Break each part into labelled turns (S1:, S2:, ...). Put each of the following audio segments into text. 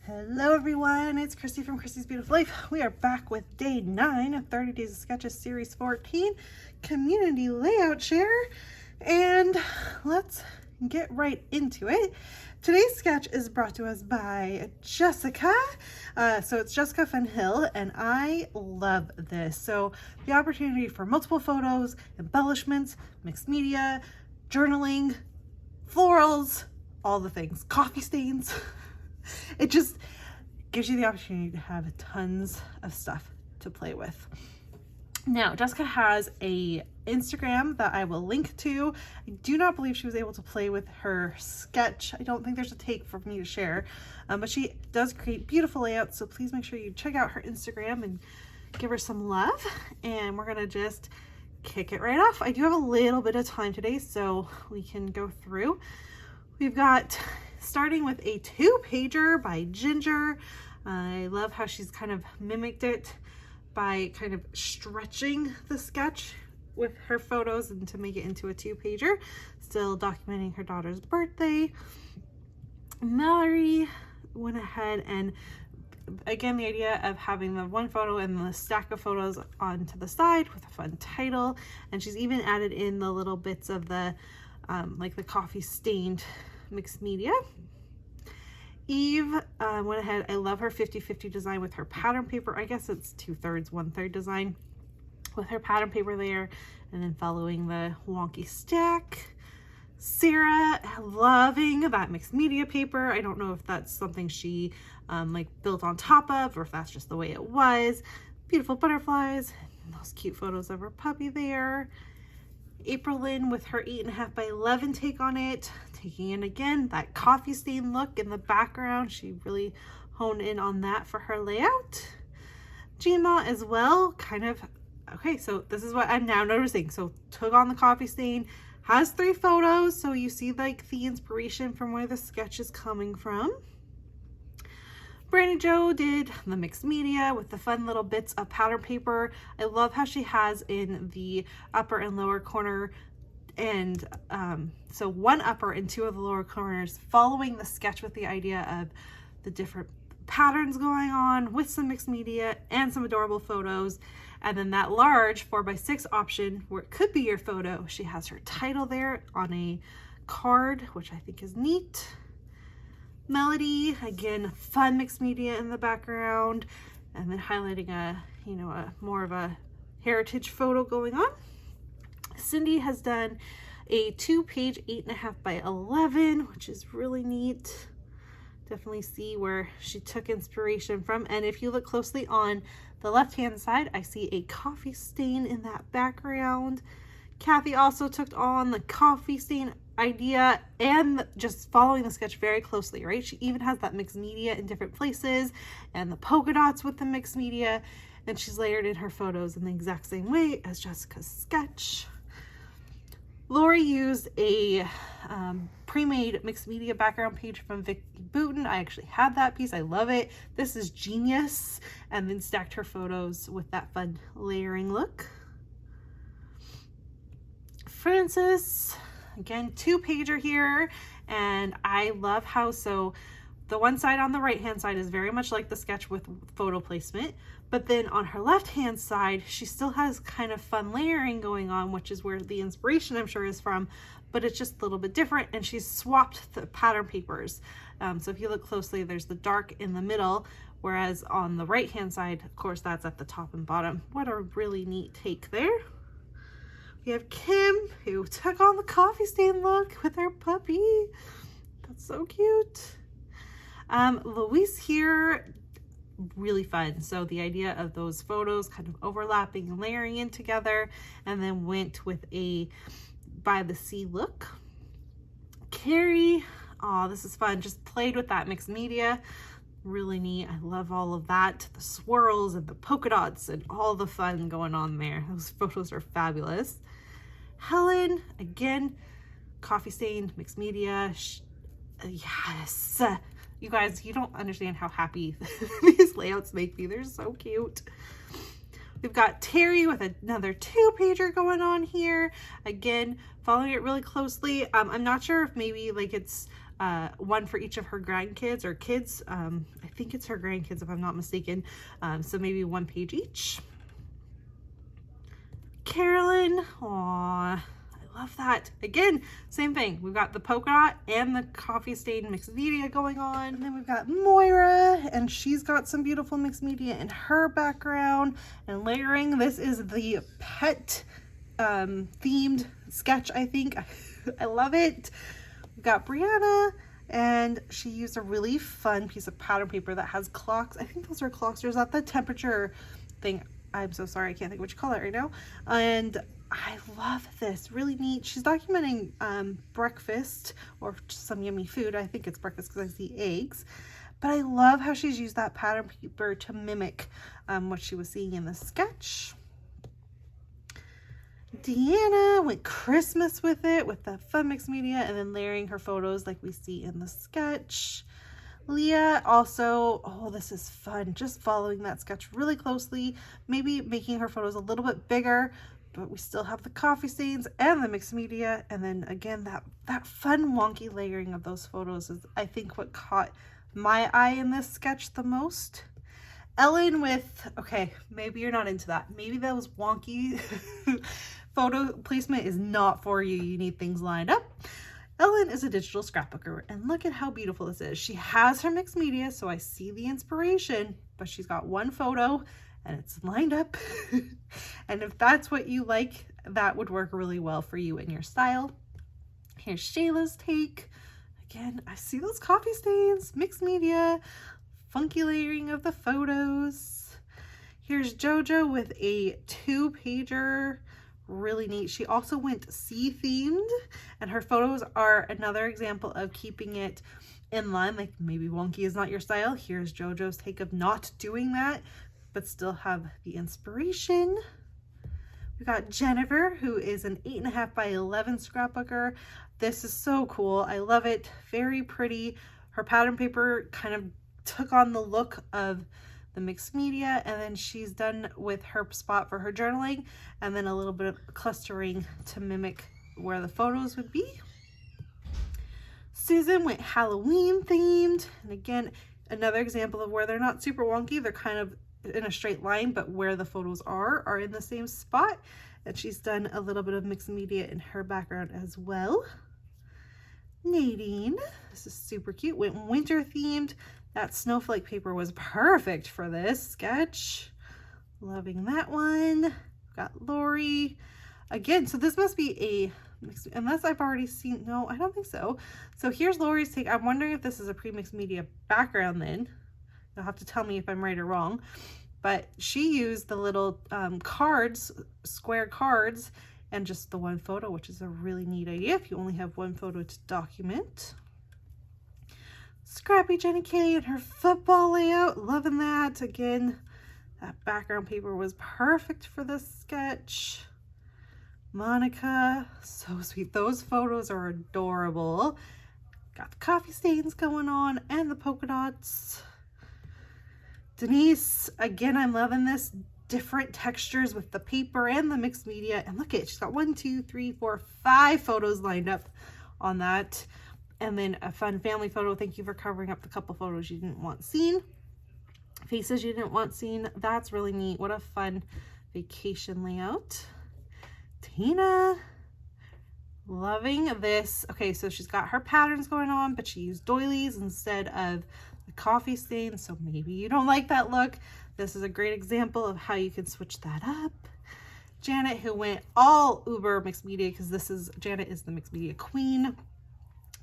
S1: Hello everyone, it's Christy from Christy's Beautiful Life. We are back with day 9 of 30 Days of Sketches Series 14, Community Layout Share, and let's get right into it. Today's sketch is brought to us by Jessica. So it's Jessica Fenhill, and I love this. So the opportunity for multiple photos, embellishments, mixed media, journaling, florals, all the things, coffee stains. It just gives you the opportunity to have tons of stuff to play with. Now, Jessica has a Instagram that I will link to. I do not believe she was able to play with her sketch. I don't think there's a take for me to share, but she does create beautiful layouts. So please make sure you check out her Instagram and give her some love. And we're gonna just kick it right off. I do have a little bit of time today, so we can go through. We've got starting with a 2-pager by Ginger. I love how she's kind of mimicked it by kind of stretching the sketch with her photos and to make it into a 2-pager, still documenting her daughter's birthday. Mallory went ahead and again, the idea of having the one photo and the stack of photos onto the side with a fun title, and she's even added in the little bits of the like the coffee stained mixed media. Eve went ahead, I love her 50-50 design with her pattern paper. I guess it's 2/3, 1/3 design with her pattern paper there, and then following the wonky stack. Sarah, loving that mixed media paper. I don't know if that's something she like built on top of, or if that's just the way it was. Beautiful butterflies, and those cute photos of her puppy there. April Lynn with her 8.5 by 11 take on it, taking in again that coffee stain look in the background. She really honed in on that for her layout. Gima as well, kind of, okay, so this is what I'm now noticing. So took on the coffee stain, has 3 photos, so you see like the inspiration from where the sketch is coming from. Brandy Jo did the mixed media with the fun little bits of pattern paper. I love how she has in the upper and lower corner, and so one upper and 2 of the lower corners, following the sketch with the idea of the different patterns going on with some mixed media and some adorable photos. And then that large 4x6 option where it could be your photo, she has her title there on a card, which I think is neat. Melody, again, fun mixed media in the background, and then highlighting a more of a heritage photo going on. Cindy has done a 2-page 8.5 by 11, which is really neat. Definitely see where she took inspiration from. And if you look closely on the left-hand side, I see a coffee stain in that background. Kathy also took on the coffee stain idea and just following the sketch very closely, right? She even has that mixed media in different places and the polka dots with the mixed media, and she's layered in her photos in the exact same way as Jessica's sketch. Lori used a pre-made mixed media background page from Vicky Booten. I actually had that piece. I love it. This is genius. And then stacked her photos with that fun layering look. Frances, again, 2-pager here. And I love how, so the one side on the right-hand side is very much like the sketch with photo placement, but then on her left-hand side, she still has kind of fun layering going on, which is where the inspiration, I'm sure, is from, but it's just a little bit different, and she's swapped the pattern papers. So if you look closely, there's the dark in the middle, whereas on the right-hand side, of course, that's at the top and bottom. What a really neat take there. We have Kim, who took on the coffee stain look with her puppy. That's so cute. Louise here, really fun. So the idea of those photos kind of overlapping and layering in together, and then went with a by the sea look. Carrie, oh, this is fun. Just played with that mixed media. Really neat. I love all of that. The swirls and the polka dots and all the fun going on there. Those photos are fabulous. Helen, again, coffee stained mixed media. Yes. You guys, you don't understand how happy these layouts make me. They're so cute. We've got Terry with another 2-pager going on here. Again, following it really closely. I'm not sure if maybe like it's one for each of her grandkids or kids. I think it's her grandkids if I'm not mistaken. So maybe 1 page each. Carolyn, aw, I love that. Again, same thing. We've got the polka dot and the coffee stain mixed media going on. And then we've got Moira, and she's got some beautiful mixed media in her background and layering. This is the pet themed sketch, I think. I love it. We've got Brianna, and she used a really fun piece of pattern paper that has clocks. I think those are clocks. There's not the temperature thing. I'm so sorry, I can't think what you call it right now. And I love this, really neat. She's documenting breakfast or some yummy food. I think it's breakfast because I see eggs. But I love how she's used that pattern paper to mimic what she was seeing in the sketch. Deanna went Christmas with it, with the fun mixed media, and then layering her photos like we see in the sketch. Leah also, oh, this is fun, just following that sketch really closely, maybe making her photos a little bit bigger, but we still have the coffee stains and the mixed media. And then again, that fun wonky layering of those photos is, I think, what caught my eye in this sketch the most. Ellen with, okay, maybe you're not into that. Maybe those wonky photo placement is not for you. You need things lined up. Ellen is a digital scrapbooker, and look at how beautiful this is. She has her mixed media, so I see the inspiration, but she's got one photo and it's lined up. And if that's what you like, that would work really well for you and your style. Here's Shayla's take. Again, I see those coffee stains, mixed media, funky layering of the photos. Here's JoJo with a 2-pager. Really neat. She also went sea themed, and her photos are another example of keeping it in line. Like maybe wonky is not your style. Here's JoJo's take of not doing that, but still have the inspiration. We got Jennifer, who is an 8.5 by 11 scrapbooker. This is so cool. I love it. Very pretty. Her pattern paper kind of took on the look of the mixed media, and then she's done with her spot for her journaling, and then a little bit of clustering to mimic where the photos would be. Susan went Halloween themed, and again, another example of where they're not super wonky. They're kind of in a straight line, but where the photos are in the same spot. And she's done a little bit of mixed media in her background as well. Nadine, this is super cute, went winter themed. That snowflake paper was perfect for this sketch. Loving that one. Got Lori. Again, so this must be a mixed, unless I've already seen, no, I don't think so. So here's Lori's take. I'm wondering if this is a pre-mixed media background then. You'll have to tell me if I'm right or wrong. But she used the little cards, square cards, and just the one photo, which is a really neat idea if you only have one photo to document. Scrappy Jenny K and her football layout, loving that. Again, that background paper was perfect for this sketch. Monica, so sweet. Those photos are adorable. Got the coffee stains going on and the polka dots. Denise, again, I'm loving this. Different textures with the paper and the mixed media. And look at it, she's got 1, 2, 3, 4, 5 photos lined up on that. And then a fun family photo. Thank you for covering up the couple photos you didn't want seen. Faces you didn't want seen. That's really neat. What a fun vacation layout. Tina, loving this. Okay, so she's got her patterns going on, but she used doilies instead of the coffee stains. So maybe you don't like that look. This is a great example of how you can switch that up. Janet, who went all uber mixed media, because Janet is the mixed media queen.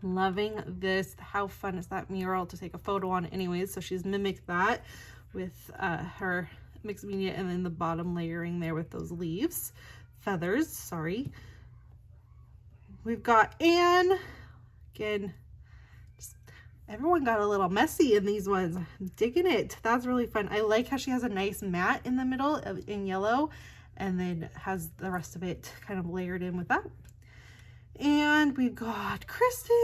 S1: Loving this. How fun is that mural to take a photo on anyways? So she's mimicked that with her mixed media, and then the bottom layering there with those leaves, feathers, sorry. We've got Anne. Again, everyone got a little messy in these ones. I'm digging it. That's really fun. I like how she has a nice mat in the middle in yellow, and then has the rest of it kind of layered in with that. And we've got Kristen.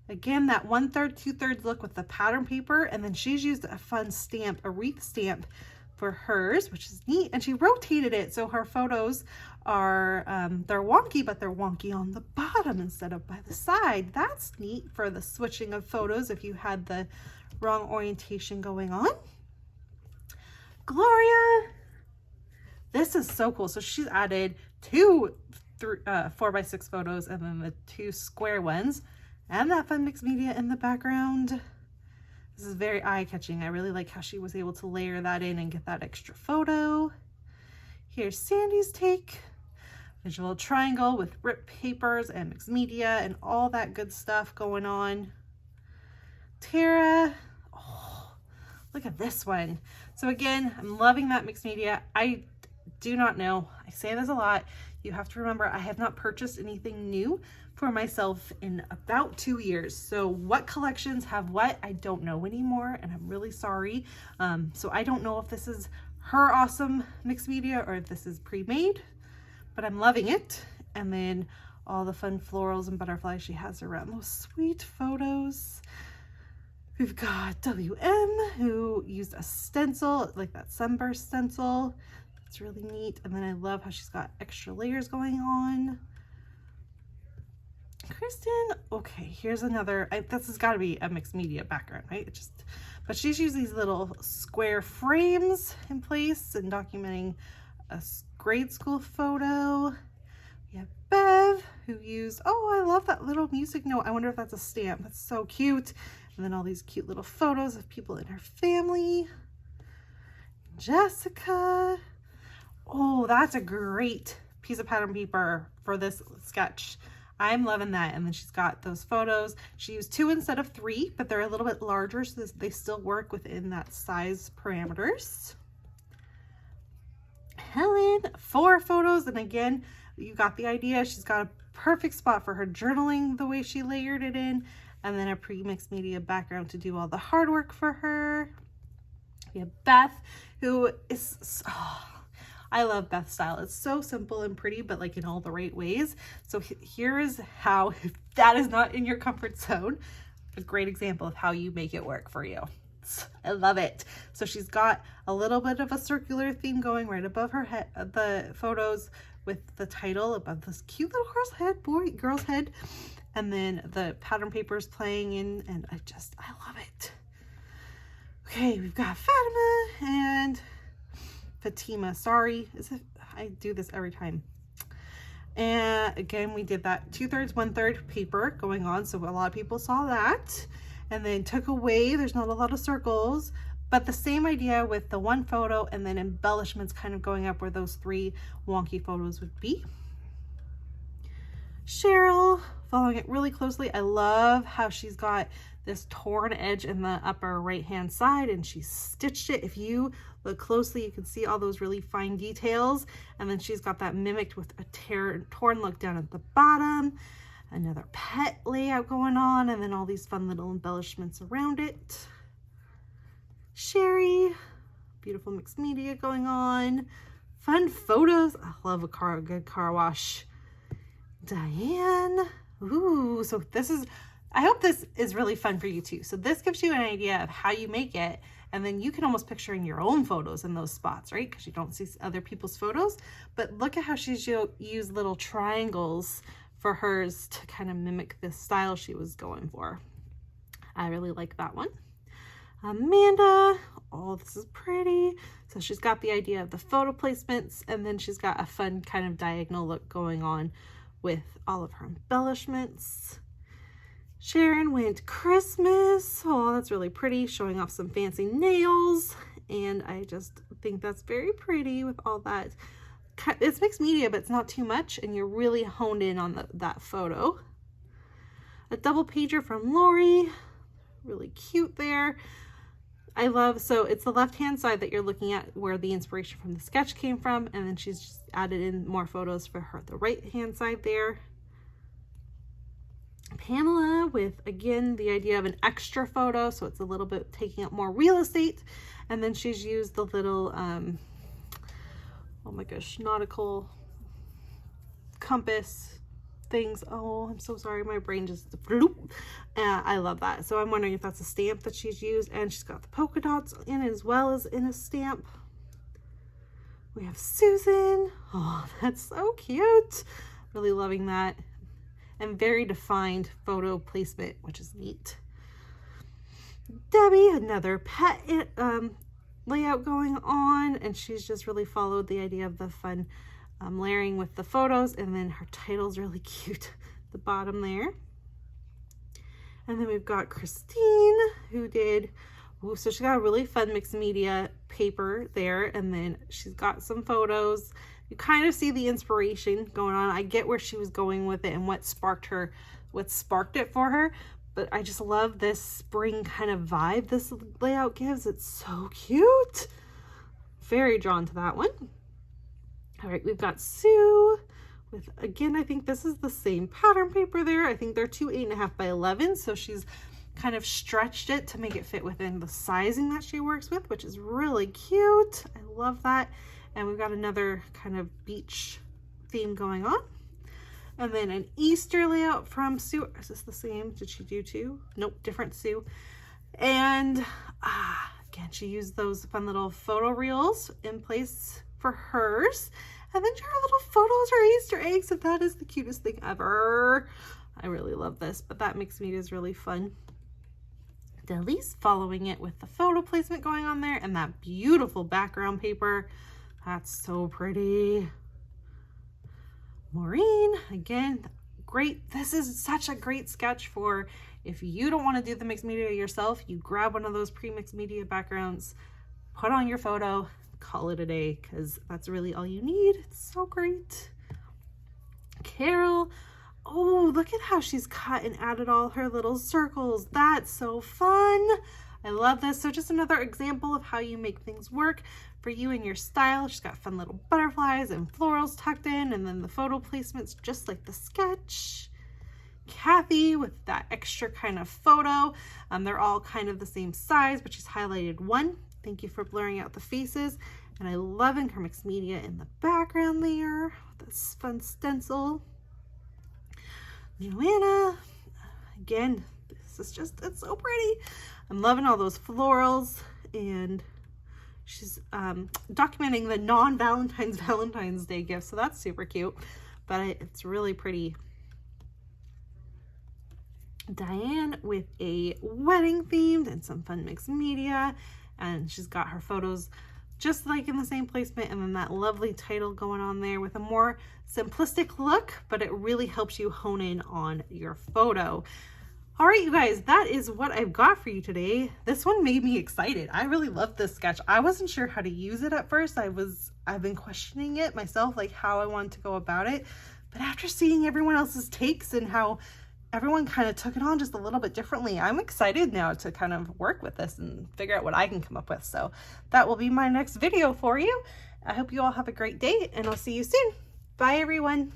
S1: Again, that 1/3, 2/3 look with the pattern paper. And then she's used a fun stamp, a wreath stamp for hers, which is neat. And she rotated it so her photos are, they're wonky, but they're wonky on the bottom instead of by the side. That's neat for the switching of photos if you had the wrong orientation going on. Gloria, this is so cool. So she's added two 4x6 photos and then the two square ones and that fun mixed media in the background. This is very eye-catching. I really like how she was able to layer that in and get that extra photo. Here's Sandy's take. Visual triangle with ripped papers and mixed media and all that good stuff going on. Tara, oh, look at this one. So again, I'm loving that mixed media. I do not know, I say this a lot, you have to remember I have not purchased anything new for myself in about 2 years. So what collections have what, I don't know anymore, and I'm really sorry. So I don't know if this is her awesome mixed media or if this is pre-made, but I'm loving it. And then all the fun florals and butterflies she has around those sweet photos. We've got WM who used a stencil, like that sunburst stencil. That's really neat. And then I love how she's got extra layers going on. Kristen, okay, here's another, this has got to be a mixed media background, right? But she's used these little square frames in place and documenting a grade school photo. We have Bev who used, oh, I love that little music note. I wonder if that's a stamp. That's so cute. And then all these cute little photos of people in her family. Jessica. Oh, that's a great piece of pattern paper for this sketch. I'm loving that. And then she's got those photos. She used 2 instead of 3, but they're a little bit larger, so they still work within that size parameters. Helen, 4 photos. And again, you got the idea. She's got a perfect spot for her journaling, the way she layered it in, and then a pre-mixed media background to do all the hard work for her. We have Beth, who is, oh, I love Beth's style. It's so simple and pretty, but like in all the right ways. So here is how, if that is not in your comfort zone, a great example of how you make it work for you. I love it. So she's got a little bit of a circular theme going right above her head, the photos with the title above this cute little girl's head, and then the pattern papers playing in, and I love it. Okay, we've got Fatima and Fatima, sorry, I do this every time. And again, we did that 2/3, 1/3 paper going on, so a lot of people saw that. And then took away, there's not a lot of circles, but the same idea with the 1 photo and then embellishments kind of going up where those 3 wonky photos would be. Cheryl, following it really closely. I love how she's got this torn edge in the upper right hand side and she stitched it. If you look closely, you can see all those really fine details. And then she's got that mimicked with a torn look down at the bottom. Another pet layout going on, and then all these fun little embellishments around it. Sherry, beautiful mixed media going on. Fun photos. I love a good car wash. Diane, ooh, so this is, I hope this is really fun for you too. So this gives you an idea of how you make it, and then you can almost picture in your own photos in those spots, right? Because you don't see other people's photos. But look at how she's used little triangles for hers to kind of mimic this style she was going for. I really like that one. Amanda, oh, this is pretty. So she's got the idea of the photo placements, and then she's got a fun kind of diagonal look going on with all of her embellishments. Sharon went Christmas. Oh, that's really pretty, showing off some fancy nails. And I just think that's very pretty with all that. It's mixed media, but it's not too much, and you're really honed in on that photo. A double pager from Lori, really cute there. I love, so it's the left hand side that you're looking at where the inspiration from the sketch came from, and then she's just added in more photos for her the right hand side there. Pamela with, again, the idea of an extra photo, so it's a little bit taking up more real estate, and then she's used the little oh my gosh, nautical compass things. Oh, I'm so sorry, my brain just I love that. So I'm wondering if that's a stamp that she's used, and she's got the polka dots in as well as in a stamp. We have Susan. Oh, that's so cute. Really loving that. And very defined photo placement, which is neat. Debbie, another pet layout going on, and she's just really followed the idea of the fun layering with the photos, and then her title's really cute at the bottom there. And then we've got Christine, who did, so she's got a really fun mixed media paper there, and then she's got some photos. You kind of see the inspiration going on. I get where she was going with it and what sparked it for her, but I just love this spring kind of vibe this layout gives. It's so cute. Very drawn to that one. All right, we've got Sue with, again, I think this is the same pattern paper there. I think they're two 8.5 by 11, so she's kind of stretched it to make it fit within the sizing that she works with, which is really cute. I love that. And we've got another kind of beach theme going on. And then an Easter layout from Sue. Is this the same? Did she do two? Nope, different Sue. And again, she used those fun little photo reels in place for hers. And then her little photos are Easter eggs, and that is the cutest thing ever. I really love this, but that mixed media is really fun. Delise following it with the photo placement going on there, and that beautiful background paper. That's so pretty. Maureen, again, great. This is such a great sketch for if you don't want to do the mixed media yourself, you grab one of those pre-mixed media backgrounds, put on your photo, call it a day, because that's really all you need. It's so great. Carol, oh, look at how she's cut and added all her little circles. That's so fun. I love this. So just another example of how you make things work for you and your style. She's got fun little butterflies and florals tucked in, and then the photo placements just like the sketch. Kathy with that extra kind of photo. They're all kind of the same size, but she's highlighted one. Thank you for blurring out the faces. And I love her mixed media in the background there. This fun stencil. Joanna, again, this is just, it's so pretty. I'm loving all those florals, and she's documenting the non-Valentine's Day gifts, so that's super cute, but it's really pretty. Diane with a wedding themed and some fun mixed media, and she's got her photos just like in the same placement, and then that lovely title going on there with a more simplistic look, but it really helps you hone in on your photo. All right, you guys, that is what I've got for you today. This one made me excited. I really loved this sketch. I wasn't sure how to use it at first. I've been questioning it myself, like how I wanted to go about it. But after seeing everyone else's takes and how everyone kind of took it on just a little bit differently, I'm excited now to kind of work with this and figure out what I can come up with. So that will be my next video for you. I hope you all have a great day, and I'll see you soon. Bye, everyone.